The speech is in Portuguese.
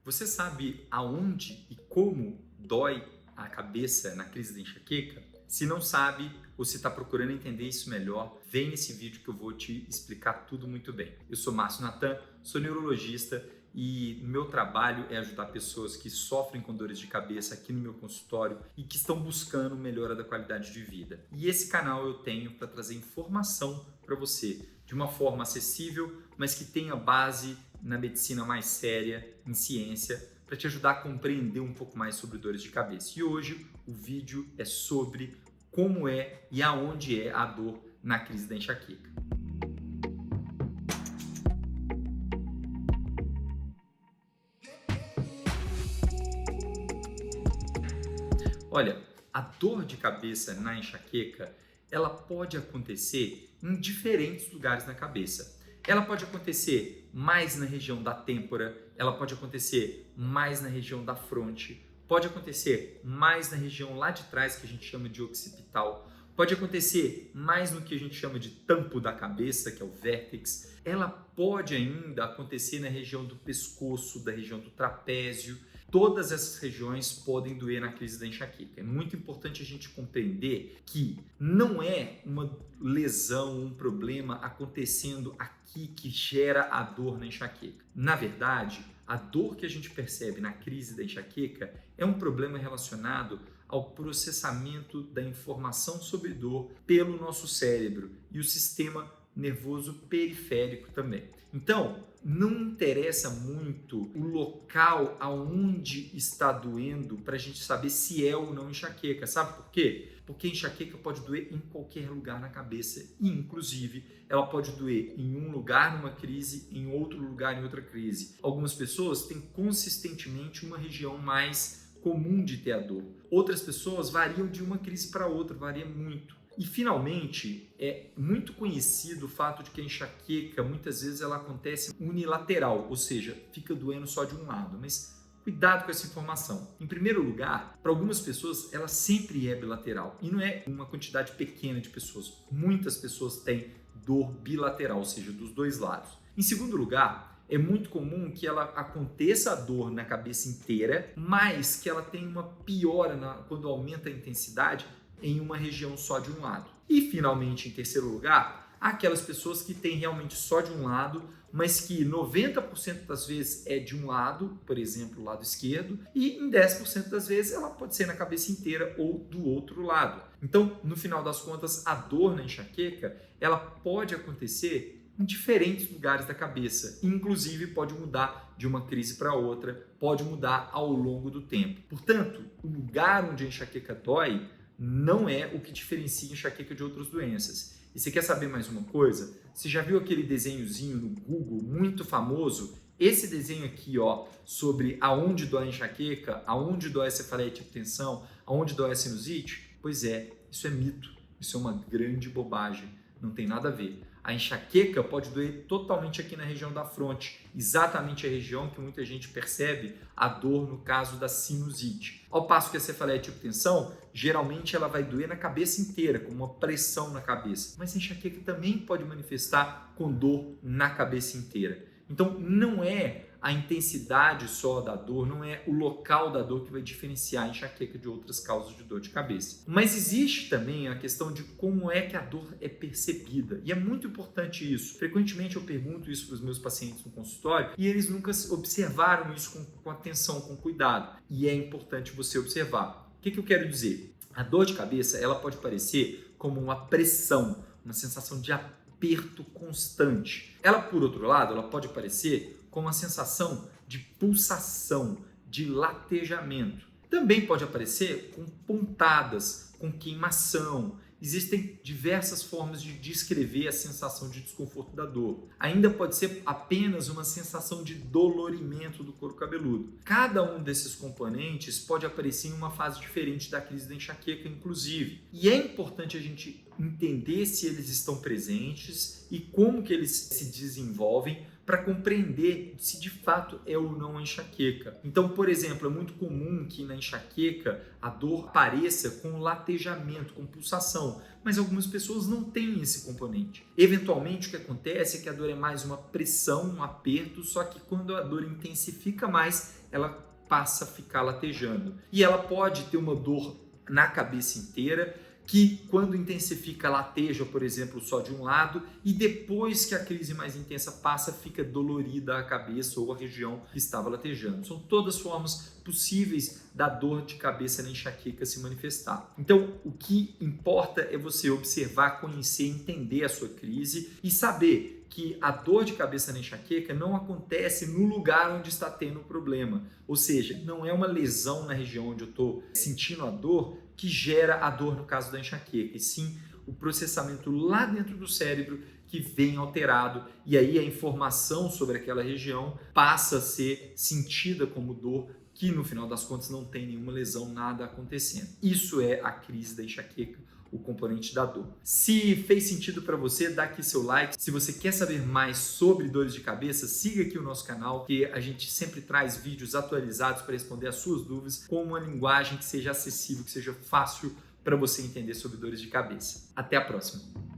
Você sabe aonde e como dói a cabeça na crise da enxaqueca? Se não sabe ou se está procurando entender isso melhor, vem nesse vídeo que eu vou te explicar tudo muito bem. Eu sou Márcio Natan, sou neurologista e meu trabalho é ajudar pessoas que sofrem com dores de cabeça aqui no meu consultório e que estão buscando melhora da qualidade de vida. E esse canal eu tenho para trazer informação para você de uma forma acessível, mas que tenha base na medicina mais séria, em ciência, para te ajudar a compreender um pouco mais sobre dores de cabeça. E hoje o vídeo é sobre como é e aonde é a dor na crise da enxaqueca. Olha, a dor de cabeça na enxaqueca, ela pode acontecer em diferentes lugares na cabeça. Ela pode acontecer mais na região da têmpora, ela pode acontecer mais na região da fronte, pode acontecer mais na região lá de trás, que a gente chama de occipital, pode acontecer mais no que a gente chama de tampo da cabeça, que é o vértex. Ela pode ainda acontecer na região do pescoço, da região do trapézio. Todas essas regiões podem doer na crise da enxaqueca. É muito importante a gente compreender que não é uma lesão, um problema acontecendo aqui que gera a dor na enxaqueca. Na verdade, a dor que a gente percebe na crise da enxaqueca é um problema relacionado ao processamento da informação sobre dor pelo nosso cérebro e o sistema nervoso periférico também. Então, não interessa muito o local aonde está doendo para a gente saber se é ou não enxaqueca. Sabe por quê? Porque a enxaqueca pode doer em qualquer lugar na cabeça e, inclusive, ela pode doer em um lugar numa crise, em outro lugar em outra crise. Algumas pessoas têm consistentemente uma região mais comum de ter a dor. Outras pessoas variam de uma crise para outra, varia muito. E, finalmente, é muito conhecido o fato de que a enxaqueca, muitas vezes, ela acontece unilateral, ou seja, fica doendo só de um lado. Mas cuidado com essa informação. Em primeiro lugar, para algumas pessoas, ela sempre é bilateral. E não é uma quantidade pequena de pessoas. Muitas pessoas têm dor bilateral, ou seja, dos dois lados. Em segundo lugar, é muito comum que ela aconteça a dor na cabeça inteira, mas que ela tenha uma piora quando aumenta a intensidade em uma região só de um lado. E, finalmente, em terceiro lugar, há aquelas pessoas que têm realmente só de um lado, mas que 90% das vezes é de um lado, por exemplo, o lado esquerdo, e em 10% das vezes ela pode ser na cabeça inteira ou do outro lado. Então, no final das contas, a dor na enxaqueca, ela pode acontecer em diferentes lugares da cabeça, inclusive pode mudar de uma crise para outra, pode mudar ao longo do tempo. Portanto, o lugar onde a enxaqueca dói não é o que diferencia a enxaqueca de outras doenças. E você quer saber mais uma coisa? Você já viu aquele desenhozinho no Google muito famoso? Esse desenho aqui, ó, sobre aonde dói a enxaqueca, aonde dói a cefaleia e hipertensão, aonde dói a sinusite? Pois é, isso é mito, isso é uma grande bobagem, não tem nada a ver. A enxaqueca pode doer totalmente aqui na região da fronte, exatamente a região que muita gente percebe a dor no caso da sinusite. Ao passo que a cefaleia e hipertensão, geralmente ela vai doer na cabeça inteira, com uma pressão na cabeça. Mas a enxaqueca também pode manifestar com dor na cabeça inteira. Então, não é a intensidade só da dor, não é o local da dor que vai diferenciar a enxaqueca de outras causas de dor de cabeça. Mas existe também a questão de como é que a dor é percebida. E é muito importante isso. Frequentemente eu pergunto isso para os meus pacientes no consultório e eles nunca observaram isso com atenção, com cuidado. E é importante você observar. O que eu quero dizer? A dor de cabeça, ela pode parecer como uma pressão, uma sensação de aperto constante. Ela, por outro lado, ela pode parecer com uma sensação de pulsação, de latejamento. Também pode aparecer com pontadas, com queimação. Existem diversas formas de descrever a sensação de desconforto da dor. Ainda pode ser apenas uma sensação de dolorimento do couro cabeludo. Cada um desses componentes pode aparecer em uma fase diferente da crise da enxaqueca, inclusive. E é importante a gente entender se eles estão presentes e como que eles se desenvolvem para compreender se de fato é ou não a enxaqueca. Então, por exemplo, é muito comum que na enxaqueca a dor apareça com latejamento, com pulsação, mas algumas pessoas não têm esse componente. Eventualmente, o que acontece é que a dor é mais uma pressão, um aperto, só que quando a dor intensifica mais, ela passa a ficar latejando. E ela pode ter uma dor na cabeça inteira, que quando intensifica lateja, por exemplo, só de um lado, e depois que a crise mais intensa passa, fica dolorida a cabeça ou a região que estava latejando. São todas formas possíveis da dor de cabeça na enxaqueca se manifestar. Então, o que importa é você observar, conhecer, entender a sua crise e saber que a dor de cabeça na enxaqueca não acontece no lugar onde está tendo o problema. Ou seja, não é uma lesão na região onde eu estou sentindo a dor que gera a dor no caso da enxaqueca, e sim o processamento lá dentro do cérebro que vem alterado, e aí a informação sobre aquela região passa a ser sentida como dor, que no final das contas não tem nenhuma lesão, nada acontecendo. Isso é a crise da enxaqueca, o componente da dor. Se fez sentido para você, dá aqui seu like. Se você quer saber mais sobre dores de cabeça, siga aqui o nosso canal, que a gente sempre traz vídeos atualizados para responder as suas dúvidas com uma linguagem que seja acessível, que seja fácil para você entender sobre dores de cabeça. Até a próxima!